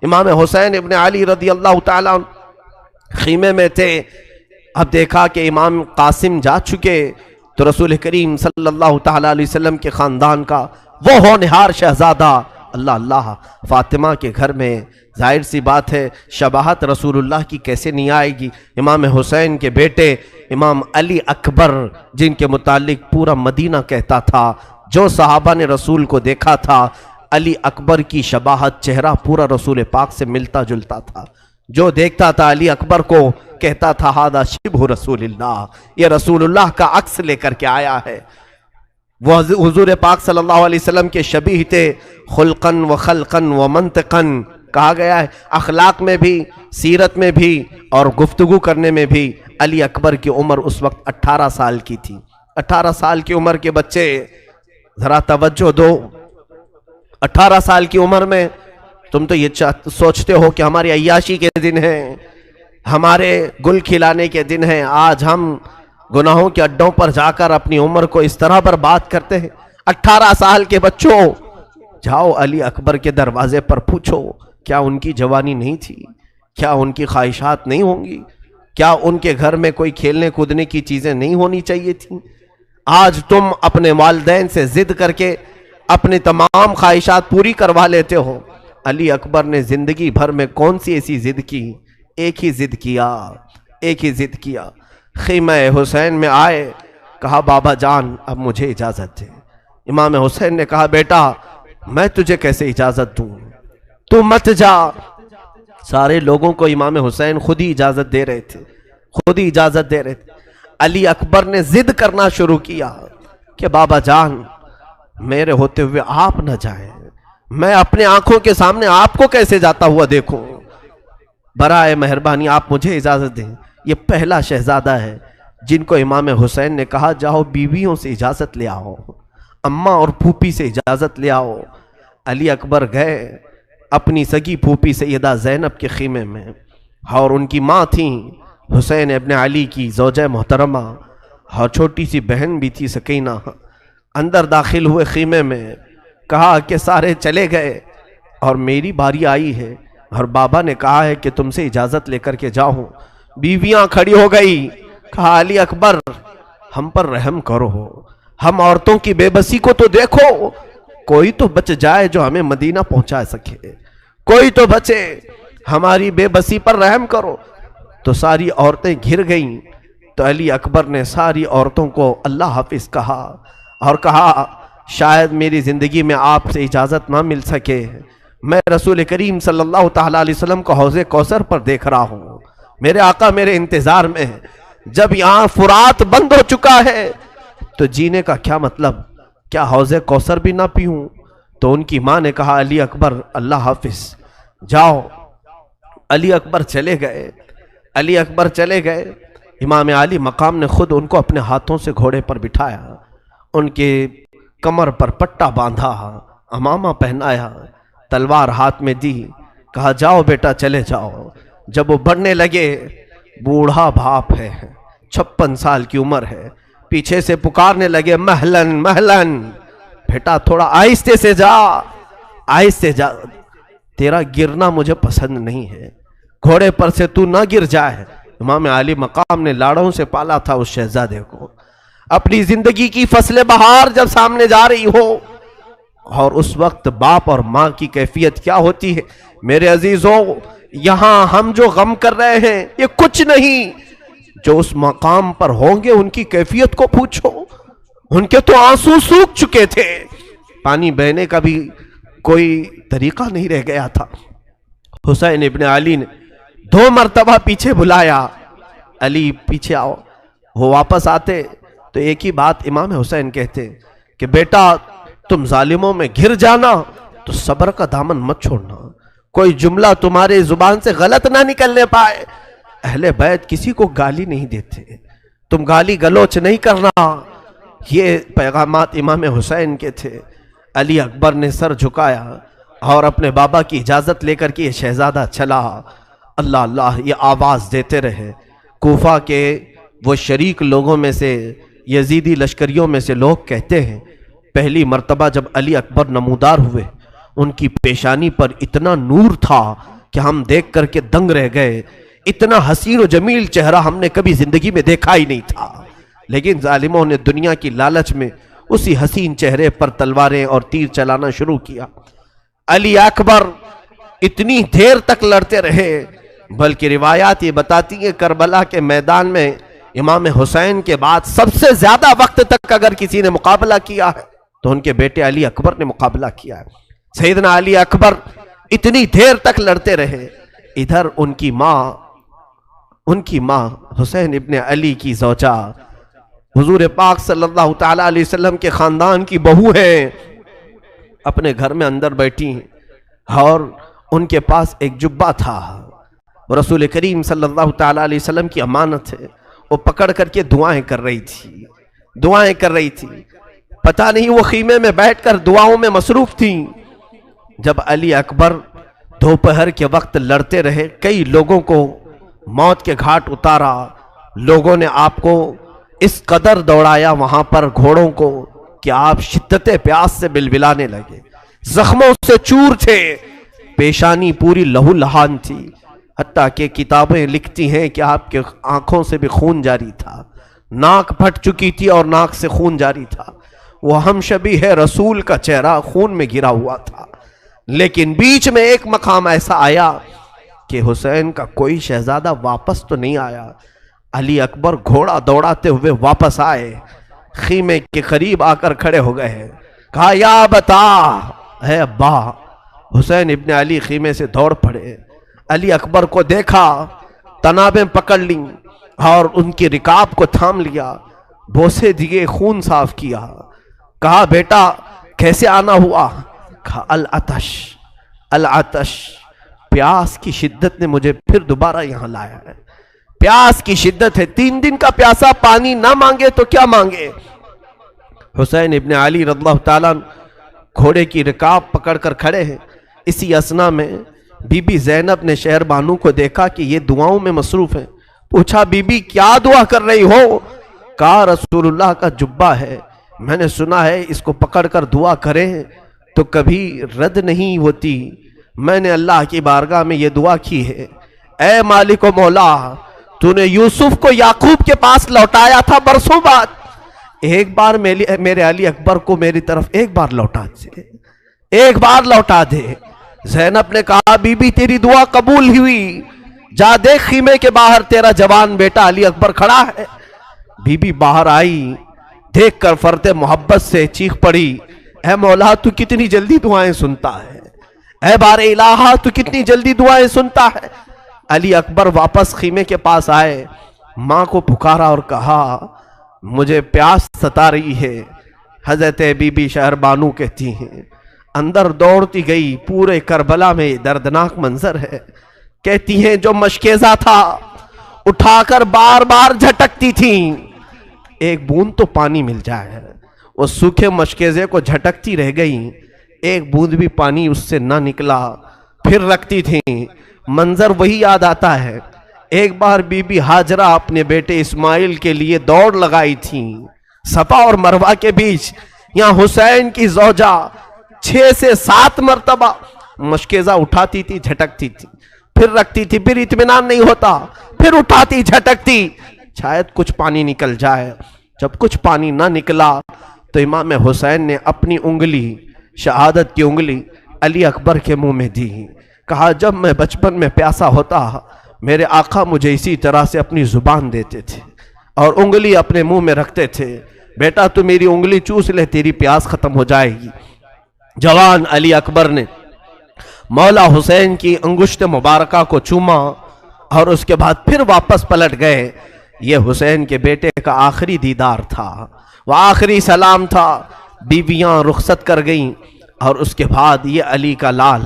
امام حسین ابن علی رضی اللہ تعالیٰ خیمے میں تھے. اب دیکھا کہ امام قاسم جا چکے تو رسول کریم صلی اللہ تعالیٰ علیہ وسلم کے خاندان کا وہ ہونہار شہزادہ اللہ اللہ فاطمہ کے گھر میں، ظاہر سی بات ہے شباہت رسول اللہ کی کیسے نہیں آئے گی. امام حسین کے بیٹے امام علی اکبر، جن کے متعلق پورا مدینہ کہتا تھا، جو صحابہ نے رسول کو دیکھا تھا، علی اکبر کی شباہت، چہرہ پورا رسول پاک سے ملتا جلتا تھا. جو دیکھتا تھا علی اکبر کو کہتا تھا ہذا شبہ رسول اللہ، یہ رسول اللہ کا عکس لے کر کے آیا ہے. وہ حضور پاک صلی اللہ علیہ وسلم کے شبیہ تھے، خلقاً و خلقاً و منطقاً کہا گیا ہے، اخلاق میں بھی، سیرت میں بھی اور گفتگو کرنے میں بھی. علی اکبر کی عمر اس وقت 18 سال کی تھی. 18 سال کی عمر کے بچے، ذرا توجہ دو. 18 سال کی عمر میں تم تو یہ سوچتے ہو کہ ہماری عیاشی کے دن ہیں، ہمارے گل کھلانے کے دن ہیں. آج ہم گناہوں کے اڈوں پر جا کر اپنی عمر کو اس طرح برباد کرتے ہیں. 18 سال کے بچوں، جاؤ علی اکبر کے دروازے پر پوچھو کیا ان کی جوانی نہیں تھی؟ کیا ان کی خواہشات نہیں ہوں گی؟ کیا ان کے گھر میں کوئی کھیلنے کودنے کی چیزیں نہیں ہونی چاہیے تھیں؟ آج تم اپنے والدین سے ضد کر کے اپنی تمام خواہشات پوری کروا لیتے ہو. علی اکبر نے زندگی بھر میں کون سی ایسی ضد کی؟ ایک ہی ضد کیا. خیمہ حسین میں آئے، کہا بابا جان اب مجھے اجازت دے. امام حسین نے کہا بیٹا میں تجھے کیسے اجازت دوں، تو مت جا. سارے لوگوں کو امام حسین خود ہی اجازت دے رہے تھے. علی اکبر نے ضد کرنا شروع کیا کہ بابا جان میرے ہوتے ہوئے آپ نہ جائیں، میں اپنے آنکھوں کے سامنے آپ کو کیسے جاتا ہوا دیکھوں، برائے مہربانی آپ مجھے اجازت دیں. یہ پہلا شہزادہ ہے جن کو امام حسین نے کہا جاؤ بیویوں سے اجازت لے آؤ، اماں اور پھوپھی سے اجازت لے آؤ. علی اکبر گئے اپنی سگی پھوپھی سیدہ زینب کے خیمے میں، اور ان کی ماں تھیں حسین ابن علی کی زوجہ محترمہ، اور چھوٹی سی بہن بھی تھی سکینہ. اندر داخل ہوئے خیمے میں، کہا کہ سارے چلے گئے اور میری باری آئی ہے، اور بابا نے کہا ہے کہ تم سے اجازت لے کر کے جاؤں. بیویاں کھڑی ہو گئی، کہا علی اکبر ہم پر رحم کرو، ہم عورتوں کی بے بسی کو تو دیکھو، کوئی تو بچ جائے جو ہمیں مدینہ پہنچا سکے، کوئی تو بچے، ہماری بے بسی پر رحم کرو. تو ساری عورتیں گھر گئیں. تو علی اکبر نے ساری عورتوں کو اللہ حافظ کہا اور کہا شاید میری زندگی میں آپ سے اجازت نہ مل سکے، میں رسول کریم صلی اللہ تعالیٰ علیہ وسلم کو حوض کوثر پر دیکھ رہا ہوں، میرے آقا میرے انتظار میں ہے. جب یہاں فرات بند ہو چکا ہے تو جینے کا کیا مطلب؟ کیا حوض کوثر بھی نہ پیوں؟ تو ان کی ماں نے کہا علی اکبر اللہ حافظ جاؤ. علی اکبر چلے گئے. امام علی مقام نے خود ان کو اپنے ہاتھوں سے گھوڑے پر بٹھایا، ان کے کمر پر پٹا باندھا، امامہ پہنایا، تلوار ہاتھ میں دی، کہا جاؤ بیٹا چلے جاؤ. جب وہ بڑھنے لگے، بوڑھا باپ ہے، 56 سال کی عمر ہے، پیچھے سے پکارنے لگے مہلن مہلن، بیٹا تھوڑا آہستہ سے جا، تیرا گرنا مجھے پسند نہیں ہے، گھوڑے پر سے تو نہ گر جائے. امام علی مقام نے لاڑوں سے پالا تھا اس شہزادے کو. اپنی زندگی کی فصل بہار جب سامنے جا رہی ہو، اور اس وقت باپ اور ماں کی کیفیت کیا ہوتی ہے میرے عزیزوں، یہاں ہم جو غم کر رہے ہیں یہ کچھ نہیں، جو اس مقام پر ہوں گے ان کی کیفیت کو پوچھو. ان کے تو آنسو سوکھ چکے تھے، پانی بہنے کا بھی کوئی طریقہ نہیں رہ گیا تھا. حسین ابن علی نے 2 مرتبہ پیچھے بلایا، علی پیچھے آؤ. وہ واپس آتے تو ایک ہی بات امام حسین کہتے کہ بیٹا تم ظالموں میں گھر جانا تو صبر کا دامن مت چھوڑنا، کوئی جملہ تمہارے زبان سے غلط نہ نکلنے پائے. اہل بیت کسی کو گالی نہیں دیتے، تم گالی گلوچ نہیں کرنا. یہ پیغامات امام حسین کے تھے. علی اکبر نے سر جھکایا اور اپنے بابا کی اجازت لے کر کے یہ شہزادہ چلا. اللہ اللہ یہ آواز دیتے رہے. کوفہ کے وہ شریک لوگوں میں سے، یزیدی لشکریوں میں سے لوگ کہتے ہیں پہلی مرتبہ جب علی اکبر نمودار ہوئے ان کی پیشانی پر اتنا نور تھا کہ ہم دیکھ کر کے دنگ رہ گئے. اتنا حسین و جمیل چہرہ ہم نے کبھی زندگی میں دیکھا ہی نہیں تھا. لیکن ظالموں نے دنیا کی لالچ میں اسی حسین چہرے پر تلواریں اور تیر چلانا شروع کیا. علی اکبر اتنی دیر تک لڑتے رہے، بلکہ روایات یہ بتاتی ہیں کربلا کے میدان میں امام حسین کے بعد سب سے زیادہ وقت تک اگر کسی نے مقابلہ کیا ہے تو ان کے بیٹے علی اکبر نے مقابلہ کیا ہے. سیدنا علی اکبر اتنی دیر تک لڑتے رہے. ادھر ان کی ماں حسین ابن علی کی زوجہ حضور پاک صلی اللہ تعالی علیہ وسلم کے خاندان کی بہو ہیں، اپنے گھر میں اندر بیٹھی ہیں اور ان کے پاس ایک جبہ تھا. رسول کریم صلی اللہ تعالی علیہ وسلم کی امانت ہے، وہ پکڑ کر کے دعائیں کر رہی تھی. پتہ نہیں وہ خیمے میں بیٹھ کر دعاؤں میں مصروف تھیں. جب علی اکبر دوپہر کے وقت لڑتے رہے، کئی لوگوں کو موت کے گھاٹ اتارا. لوگوں نے آپ کو اس قدر دوڑایا وہاں پر گھوڑوں کو کہ آپ شدت پیاس سے بلبلانے لگے. زخموں سے چور تھے، پیشانی پوری لہو لہان تھی، حتیٰ کہ کتابیں لکھتی ہیں کہ آپ کے آنکھوں سے بھی خون جاری تھا، ناک پھٹ چکی تھی اور ناک سے خون جاری تھا. وہ ہم شبیہ رسول کا چہرہ خون میں گرا ہوا تھا. لیکن بیچ میں ایک مقام ایسا آیا کہ حسین کا کوئی شہزادہ واپس تو نہیں آیا. علی اکبر گھوڑا دوڑاتے ہوئے واپس آئے، خیمے کے قریب آ کر کھڑے ہو گئے. کہا یا بتا اے ابا. حسین ابن علی خیمے سے دوڑ پڑے، علی اکبر کو دیکھا، تنابیں پکڑ لیں اور ان کی رکاب کو تھام لیا، بوسے دیے، خون صاف کیا. کہا بیٹا کیسے آنا ہوا؟ کہا العطش، پیاس کی شدت نے مجھے پھر دوبارہ یہاں لایا ہے. پیاس کی شدت ہے، 3 دن کا پیاسا پانی نہ مانگے تو کیا مانگے. حسین ابن علی رضی اللہ تعالیٰ گھوڑے کی رکاب پکڑ کر کھڑے ہیں. اسی اثنا میں بی بی زینب نے شہر بانو کو دیکھا کہ یہ دعاؤں میں مصروف ہیں. پوچھا بی بی کیا دعا کر رہی ہو؟ کہا رسول اللہ کا جبہ ہے، میں نے سنا ہے اس کو پکڑ کر دعا کریں تو کبھی رد نہیں ہوتی. میں نے اللہ کی بارگاہ میں یہ دعا کی ہے، اے مالک و مولا، تو نے یوسف کو یعقوب کے پاس لوٹایا تھا برسوں بعد، ایک بار میرے علی اکبر کو میری طرف ایک بار لوٹا دے. زینب نے کہا بی بی تیری دعا قبول ہوئی، جا دیکھ خیمے کے باہر تیرا جوان بیٹا علی اکبر کھڑا ہے. بی بی باہر آئی، دیکھ کر فرط محبت سے چیخ پڑی، اے مولا تو کتنی جلدی دعائیں سنتا ہے، اے بار الہ تو کتنی جلدی دعائیں سنتا ہے. علی اکبر واپس خیمے کے پاس آئے، ماں کو پکارا اور کہا مجھے پیاس ستا رہی ہے. حضرت بی بی شہر بانو کہتی ہیں اندر دوڑتی گئی، پورے کربلا میں دردناک منظر ہے. کہتی ہیں جو مشکیزہ تھا اٹھا کر بار بار جھٹکتی تھیں، ایک بوند تو پانی مل جائے. وہ سوکھے مشکیزے کو جھٹکتی رہ گئی، ایک بوند بھی پانی اس سے نہ نکلا. پھر رکھتی تھیں، منظر وہی یاد آتا ہے. ایک بار بی بی ہاجرہ اپنے بیٹے اسماعیل کے لیے دوڑ لگائی تھیں صفا اور مروہ کے بیچ. یہاں حسین کی زوجہ 6 سے 7 مرتبہ مشکیزہ اٹھاتی تھی، جھٹکتی تھی، پھر رکھتی تھی، پھر اطمینان نہیں ہوتا، پھر اٹھاتی، جھٹکتی، شاید کچھ پانی نکل جائے. جب کچھ پانی نہ نکلا تو امام حسین نے اپنی انگلی، شہادت کی انگلی علی اکبر کے منہ میں دی. کہا جب میں بچپن میں پیاسا ہوتا میرے آقا مجھے اسی طرح سے اپنی زبان دیتے تھے اور انگلی اپنے منہ میں رکھتے تھے. بیٹا تو میری انگلی چوس لے، تیری پیاس ختم ہو جائے گی. جوان علی اکبر نے مولا حسین کی انگشت مبارکہ کو چوما اور اس کے بعد پھر واپس پلٹ گئے. یہ حسین کے بیٹے کا آخری دیدار تھا، وہ آخری سلام تھا. بیویاں رخصت کر گئیں اور اس کے بعد یہ علی کا لال،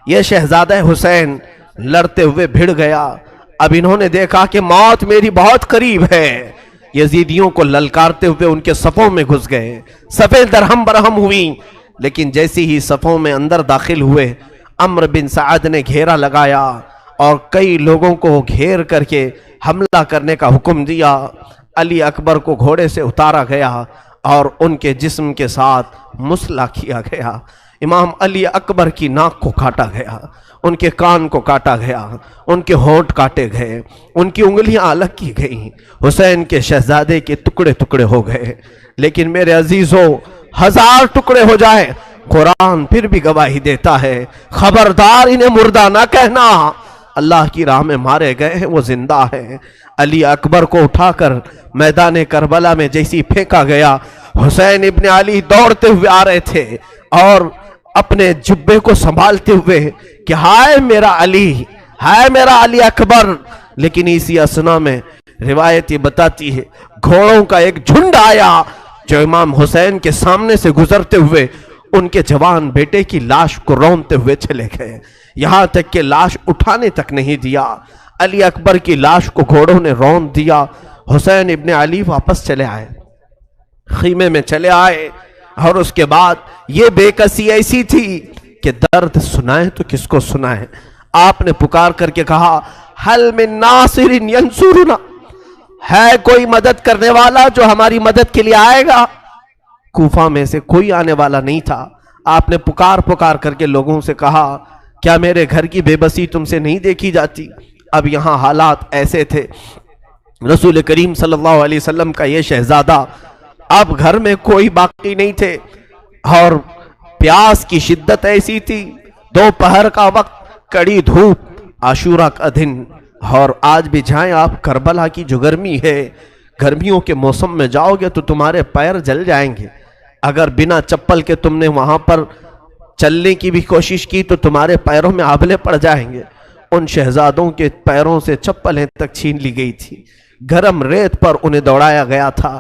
یہ شہزادہ حسین لڑتے ہوئے بھڑ گیا. اب انہوں نے دیکھا کہ موت میری بہت قریب ہے. یزیدیوں کو للکارتے ہوئے ان کے صفوں میں گھس گئے، صفیں درہم برہم ہوئیں. لیکن جیسی ہی صفوں میں اندر داخل ہوئے، عمرو بن سعد نے گھیرا لگایا اور کئی لوگوں کو گھیر کر کے حملہ کرنے کا حکم دیا. علی اکبر کو گھوڑے سے اتارا گیا اور ان کے جسم کے ساتھ مسلح کیا گیا. امام علی اکبر کی ناک کو کاٹا گیا، ان کے کان کو کاٹا گیا، ان کے ہونٹ کاٹے گئے، ان کی انگلیاں الگ کی گئیں، حسین کے شہزادے کے ٹکڑے ٹکڑے ہو گئے۔ لیکن میرے عزیزوں، 1000 ٹکڑے ہو جائے، قرآن پھر بھی گواہی دیتا ہے، خبردار انہیں مردہ نہ کہنا، اللہ کی راہ میں مارے گئے ہیں، وہ زندہ ہیں۔ علی اکبر کو اٹھا کر میدان کربلا میں جیسی پھینکا گیا، حسین ابن علی دوڑتے ہوئے آ رہے تھے اور اپنے جبے کو سنبھالتے ہوئے کہ ہائے میرا علی، ہائے میرا علی اکبر۔ لیکن اسی اسنا میں روایت یہ بتاتی ہے گھوڑوں کا ایک جھنڈ آیا جو امام حسین کے سامنے سے گزرتے ہوئے ان کے جوان بیٹے کی لاش کو رونتے ہوئے چلے گئے، یہاں تک کہ لاش اٹھانے تک نہیں دیا۔ علی اکبر کی لاش کو گھوڑوں نے رون دیا۔ حسین ابن علی واپس چلے آئے، خیمے میں چلے آئے، اور اس کے بعد یہ بے کسی ایسی تھی کہ درد سنائیں تو کس کو سنائیں۔ آپ نے پکار کر کے کہا حل من ناصر ینصرنا، ہے کوئی مدد کرنے والا جو ہماری مدد کے لیے آئے گا؟ کوفہ میں سے کوئی آنے والا نہیں تھا۔ آپ نے پکار کر کے لوگوں سے کہا کیا میرے گھر کی بے بسی تم سے نہیں دیکھی جاتی؟ اب یہاں حالات ایسے تھے، رسول کریم صلی اللہ علیہ وسلم کا یہ شہزادہ، اب گھر میں کوئی باقی نہیں تھے، اور پیاس کی شدت ایسی تھی، دوپہر کا وقت، کڑی دھوپ، عاشورہ کا دن، اور آج بھی جائیں آپ کربلا کی جو گرمی ہے، گرمیوں کے موسم میں جاؤ گے تو تمہارے پیر جل جائیں گے۔ اگر بنا چپل کے تم نے وہاں پر چلنے کی بھی کوشش کی تو تمہارے پیروں میں آبلے پڑ جائیں گے۔ ان شہزادوں کے پیروں سے چپلیں تک چھین لی گئی تھی، گرم ریت پر انہیں دوڑایا گیا تھا۔